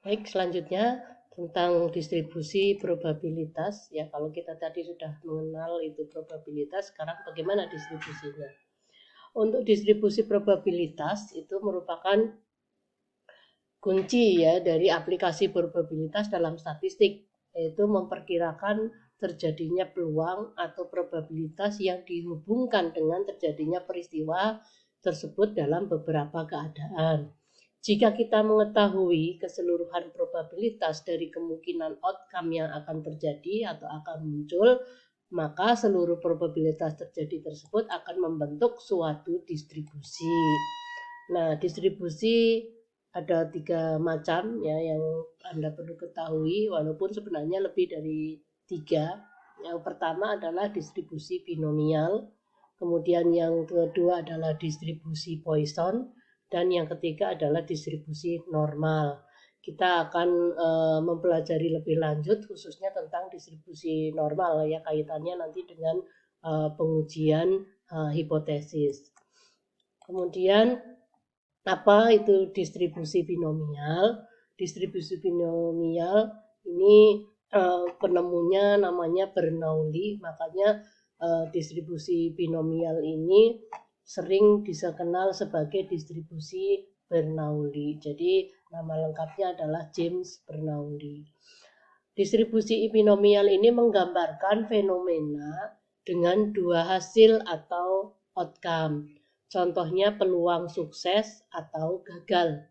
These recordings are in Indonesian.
Baik, selanjutnya tentang distribusi probabilitas. Ya, kalau kita tadi sudah mengenal itu probabilitas, sekarang bagaimana distribusinya? Untuk distribusi probabilitas itu merupakan kunci ya dari aplikasi probabilitas dalam statistik, yaitu memperkirakan terjadinya peluang atau probabilitas yang dihubungkan dengan terjadinya peristiwa tersebut dalam beberapa keadaan. Jika kita mengetahui keseluruhan probabilitas dari kemungkinan outcome yang akan terjadi atau akan muncul, maka seluruh probabilitas terjadi tersebut akan membentuk suatu distribusi. Nah, distribusi ada 3 macam ya yang Anda perlu ketahui, walaupun sebenarnya lebih dari 3. Yang pertama adalah distribusi binomial, kemudian yang kedua adalah distribusi Poisson, dan yang ketiga adalah distribusi normal. Kita akan mempelajari lebih lanjut khususnya tentang distribusi normal ya, kaitannya nanti dengan pengujian hipotesis. Kemudian apa itu distribusi binomial? Distribusi binomial ini penemunya namanya Bernoulli, makanya distribusi binomial ini sering dikenal sebagai distribusi Bernoulli. Jadi nama lengkapnya adalah James Bernoulli. Distribusi binomial ini menggambarkan fenomena dengan dua hasil atau outcome. Contohnya peluang sukses atau gagal,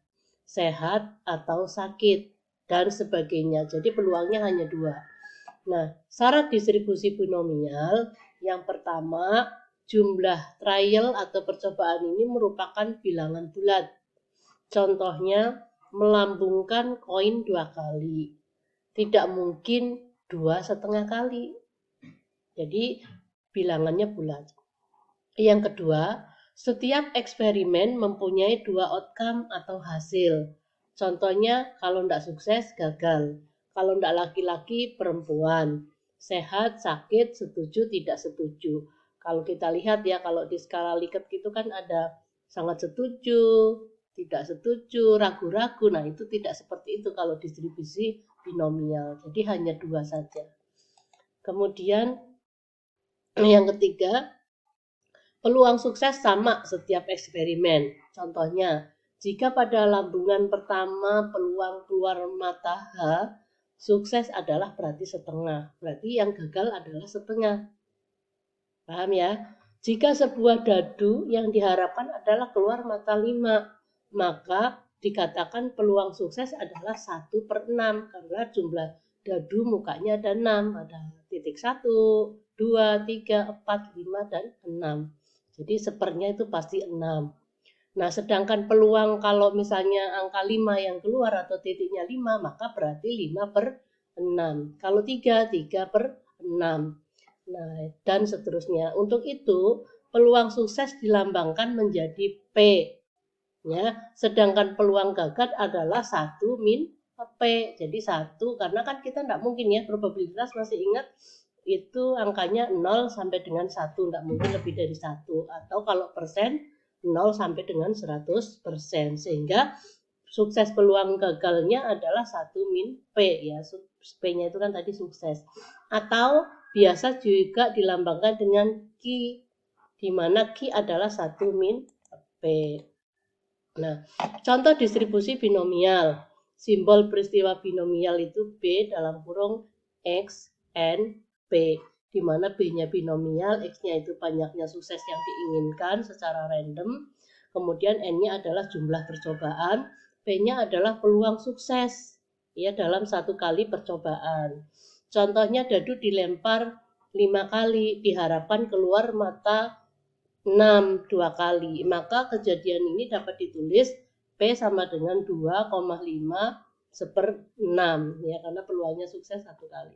sehat atau sakit, dan sebagainya. Jadi peluangnya hanya dua. Nah, syarat distribusi binomial yang pertama, jumlah trial atau percobaan ini merupakan bilangan bulat. Contohnya, melambungkan koin 2 kali. Tidak mungkin 2,5 kali. Jadi bilangannya bulat. Yang kedua, setiap eksperimen mempunyai 2 outcome atau hasil. Contohnya, kalau tidak sukses, gagal. Kalau tidak laki-laki, perempuan. Sehat, sakit, setuju, tidak setuju. Kalau kita lihat ya, kalau di skala Likert itu kan ada sangat setuju, tidak setuju, ragu-ragu. Nah, itu tidak seperti itu kalau distribusi binomial. Jadi hanya 2 saja. Kemudian yang ketiga, peluang sukses sama setiap eksperimen. Contohnya, jika pada lambungan pertama peluang keluar mata H, sukses adalah berarti setengah. Berarti yang gagal adalah setengah. Paham ya? Jika sebuah dadu yang diharapkan adalah keluar mata 5, maka dikatakan peluang sukses adalah 1/6 karena jumlah dadu mukanya ada 6, ada titik 1, 2, 3, 4, 5, dan 6. Jadi sepernya itu pasti 6. Nah, sedangkan peluang kalau misalnya angka 5 yang keluar atau titiknya 5, maka berarti 5/6. Kalau 3, 3/6. Nah, dan seterusnya. Untuk itu, peluang sukses dilambangkan menjadi P. Ya, sedangkan peluang gagal adalah 1 min P. Jadi 1, karena kan kita tidak mungkin ya, probabilitas masih ingat itu angkanya 0 sampai dengan 1, tidak mungkin lebih dari 1. Atau kalau persen, 0 sampai dengan 100%. Sehingga sukses peluang gagalnya adalah 1 min P ya. P-nya itu kan tadi sukses. Atau biasa juga dilambangkan dengan Q, di mana Q adalah 1 min P. Nah, contoh distribusi binomial. Simbol peristiwa binomial itu B dalam kurung X, N, P, di mana B-nya binomial, X-nya itu banyaknya sukses yang diinginkan secara random, kemudian N-nya adalah jumlah percobaan, P-nya adalah peluang sukses ya dalam 1 kali percobaan. Contohnya dadu dilempar 5 kali, diharapkan keluar mata 6 2 kali. Maka kejadian ini dapat ditulis P sama dengan 2,5 1/6 ya, karena peluangnya sukses 1 kali.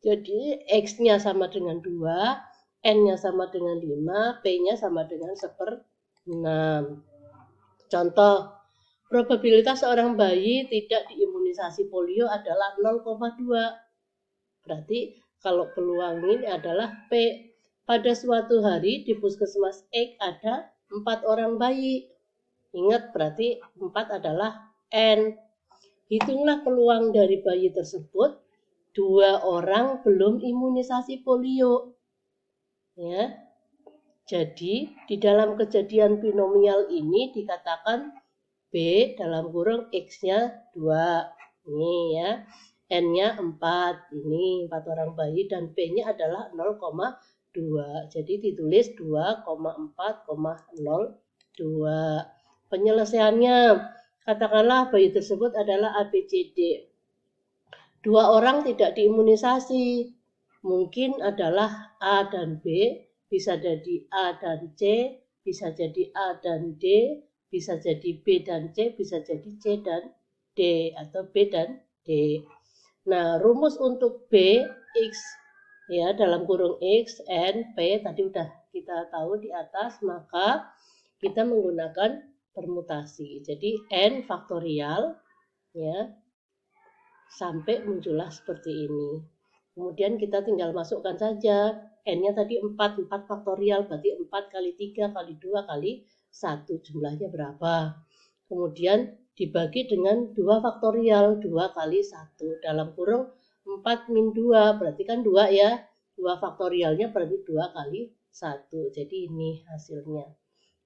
Jadi X-nya sama dengan 2, N-nya sama dengan 5, P-nya sama dengan 1/6. Contoh, probabilitas seorang bayi tidak diimunisasi polio adalah 0,2. Berarti kalau peluang ini adalah P. Pada suatu hari di puskesmas X ada 4 orang bayi. Ingat berarti 4 adalah N. Hitunglah peluang dari bayi tersebut. 2 orang belum imunisasi polio. Ya. Jadi, di dalam kejadian binomial ini dikatakan B dalam kurung X-nya 2. Ini ya. N-nya 4. Ini 4 orang bayi dan B-nya adalah 0,2. Jadi ditulis 2,4,02. Penyelesaiannya, katakanlah bayi tersebut adalah ABCD. 2 orang tidak diimunisasi. Mungkin adalah A dan B, bisa jadi A dan C, bisa jadi A dan D, bisa jadi B dan C, bisa jadi C dan D, atau B dan D. Nah, rumus untuk B, X, ya dalam kurung X, N, P, tadi udah kita tahu di atas, maka kita menggunakan permutasi. Jadi N faktorial, ya, sampai muncullah seperti ini. Kemudian kita tinggal masukkan saja. N-nya tadi 4 faktorial, berarti 4 kali 3 kali 2 kali 1. Jumlahnya berapa? Kemudian dibagi dengan 2 faktorial, 2 kali 1. Dalam kurung 4 min 2, berarti kan 2 ya. 2 faktorialnya berarti 2 kali 1. Jadi ini hasilnya.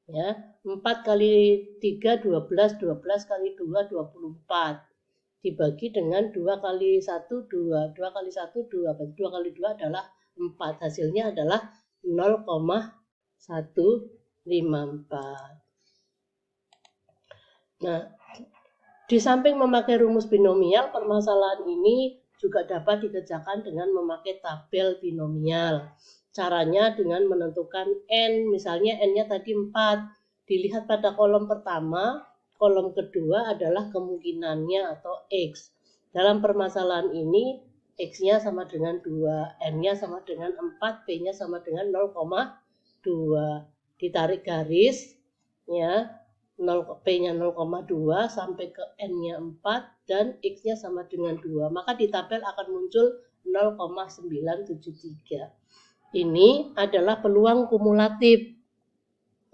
Ya, 4 kali 3, 12, 12 kali 2, 24. Dibagi dengan 2 kali 1, 2. 2 kali 1, 2. 2 kali 2 adalah 4. Hasilnya adalah 0,154. Nah, di samping memakai rumus binomial, permasalahan ini juga dapat dikerjakan dengan memakai tabel binomial. Caranya dengan menentukan N, misalnya N-nya tadi 4. Dilihat pada kolom pertama, kolom kedua adalah kemungkinannya atau X. Dalam permasalahan ini, X-nya sama dengan 2, N-nya sama dengan 4, P-nya sama dengan 0,2. Ditarik garis, ya, P-nya 0,2 sampai ke N-nya 4 dan X-nya sama dengan 2. Maka di tabel akan muncul 0,973. Ini adalah peluang kumulatif,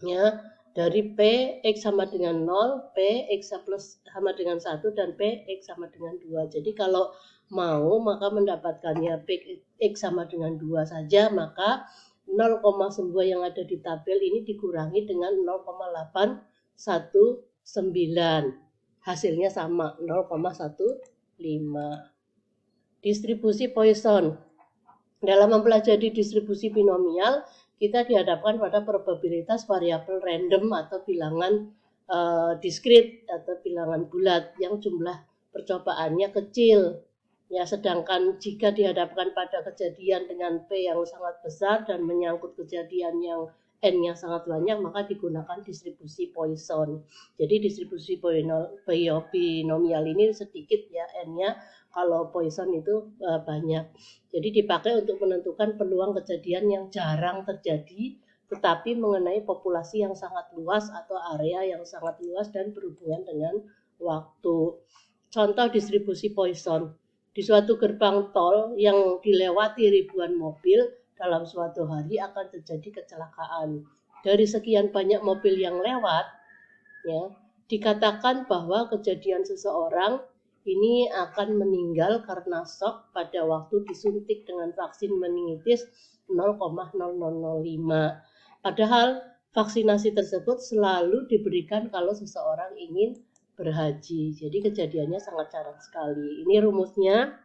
ya, dari P, X sama dengan 0, P, X plus sama dengan 1, dan P, X sama dengan 2. Jadi kalau mau maka mendapatkannya P, X sama dengan 2 saja, maka 0,9 yang ada di tabel ini dikurangi dengan 0,819. Hasilnya sama, 0,15. Distribusi Poisson. Dalam mempelajari distribusi binomial, kita dihadapkan pada probabilitas variabel random atau bilangan diskrit atau bilangan bulat yang jumlah percobaannya kecil. Ya, sedangkan jika dihadapkan pada kejadian dengan P yang sangat besar dan menyangkut kejadian yang N-nya sangat banyak, maka digunakan distribusi Poisson. Jadi distribusi binomial ini sedikit ya N-nya, kalau Poisson itu banyak. Jadi dipakai untuk menentukan peluang kejadian yang jarang terjadi, tetapi mengenai populasi yang sangat luas atau area yang sangat luas dan berhubungan dengan waktu. Contoh distribusi Poisson. Di suatu gerbang tol yang dilewati ribuan mobil, dalam suatu hari akan terjadi kecelakaan. Dari sekian banyak mobil yang lewat, ya, dikatakan bahwa kejadian seseorang ini akan meninggal karena shock pada waktu disuntik dengan vaksin meningitis 0,0005. Padahal vaksinasi tersebut selalu diberikan kalau seseorang ingin berhaji. Jadi kejadiannya sangat jarang sekali. Ini rumusnya,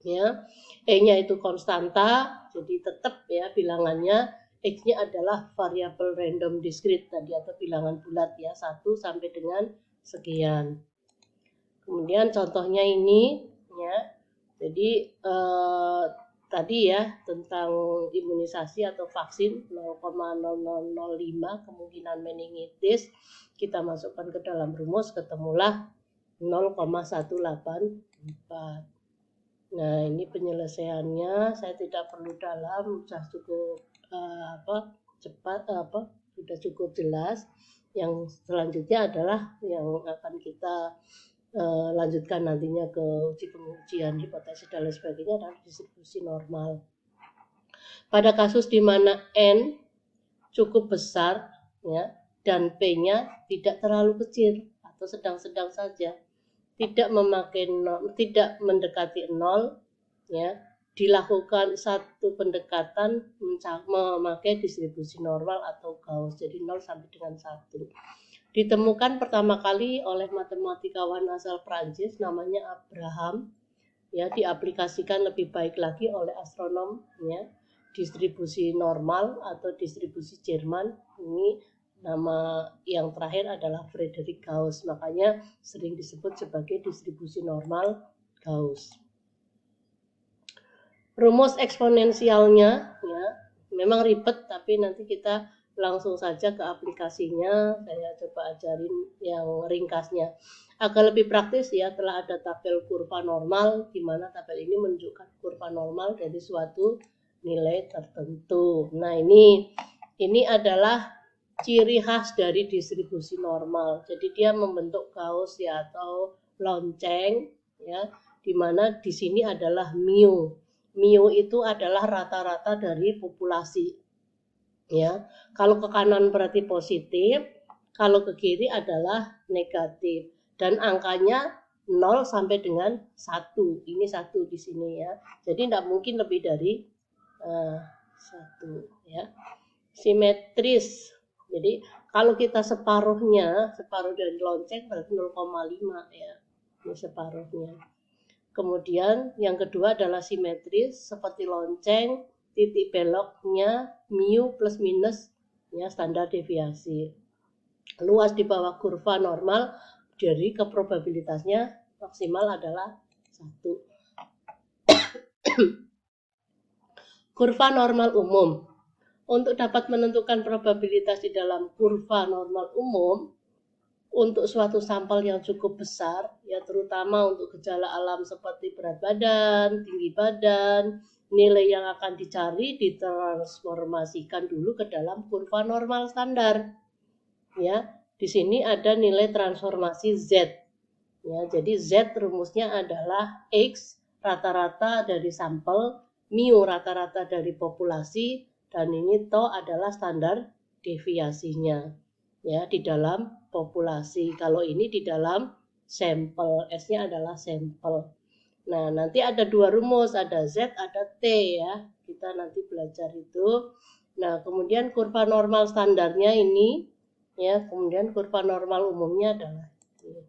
ya. E-nya itu konstanta, jadi tetap ya bilangannya. X-nya adalah variabel random discrete tadi atau bilangan bulat ya, 1 sampai dengan sekian. Kemudian contohnya ini ya. Jadi tadi ya tentang imunisasi atau vaksin 0,0005 kemungkinan meningitis, kita masukkan ke dalam rumus, ketemulah 0,184. Nah, ini penyelesaiannya, saya tidak perlu dalam, sudah cukup sudah cukup jelas. Yang selanjutnya adalah yang akan kita lanjutkan nantinya ke uji pengujian hipotesis dan lain sebagainya adalah distribusi normal. Pada kasus di mana N cukup besar ya dan P-nya tidak terlalu kecil atau sedang-sedang saja, tidak mendekati 0, ya, dilakukan satu pendekatan memakai distribusi normal atau Gauss, jadi 0 sampai dengan 1. Ditemukan pertama kali oleh matematikawan asal Prancis namanya Abraham, ya, diaplikasikan lebih baik lagi oleh astronom, ya, distribusi normal atau distribusi Jerman. Ini nama yang terakhir adalah Friedrich Gauss, makanya sering disebut sebagai distribusi normal Gauss. Rumus eksponensialnya, ya, memang ribet, tapi nanti kita langsung saja ke aplikasinya. Saya coba ajarin yang ringkasnya. Agak lebih praktis, ya, telah ada tabel kurva normal, di mana tabel ini menunjukkan kurva normal dari suatu nilai tertentu. Nah, ini adalah ciri khas dari distribusi normal. Jadi dia membentuk Gauss, ya, atau lonceng, ya, di mana di sini adalah mu. Mu itu adalah rata-rata dari populasi, ya. Kalau ke kanan berarti positif, kalau ke kiri adalah negatif, dan angkanya 0 sampai dengan 1. Ini 1 di sini, ya. Jadi tidak mungkin lebih dari 1, ya. Simetris. Jadi kalau kita separuh dari lonceng berarti 0,5, ya. Ini separuhnya. Kemudian yang kedua adalah simetris, seperti lonceng, titik beloknya mu plus minus, ya, standar deviasi. Luas di bawah kurva normal, jadi keprobabilitasnya maksimal adalah 1. Kurva normal umum. Untuk dapat menentukan probabilitas di dalam kurva normal umum, untuk suatu sampel yang cukup besar, ya, terutama untuk gejala alam seperti berat badan, tinggi badan, nilai yang akan dicari ditransformasikan dulu ke dalam kurva normal standar. Ya, di sini ada nilai transformasi Z. Ya, jadi Z rumusnya adalah X rata-rata dari sampel, mu rata-rata dari populasi, dan ini tau adalah standar deviasinya, ya, di dalam populasi. Kalau ini di dalam sampel, S-nya adalah sampel. Nah, nanti ada dua rumus, ada Z, ada T, ya. Kita nanti belajar itu. Nah, kemudian kurva normal standarnya ini, ya, kemudian kurva normal umumnya adalah ini.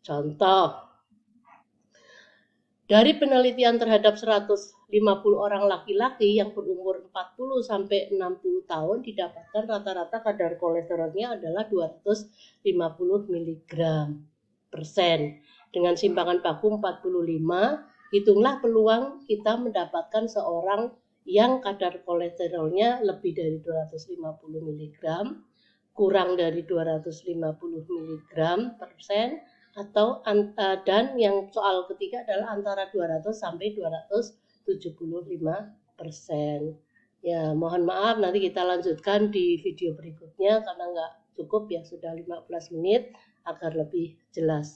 Contoh, dari penelitian terhadap 150 orang laki-laki yang berumur 40 sampai 60 tahun didapatkan rata-rata kadar kolesterolnya adalah 250 mg persen. Dengan simpangan baku 45, hitunglah peluang kita mendapatkan seorang yang kadar kolesterolnya lebih dari 250 mg, kurang dari 250 mg persen, atau dan yang soal ketiga adalah antara 200 sampai 275%. Ya, mohon maaf, nanti kita lanjutkan di video berikutnya karena nggak cukup, ya, sudah 15 menit agar lebih jelas.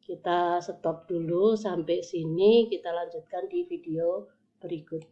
Kita stop dulu sampai sini, kita lanjutkan di video berikut.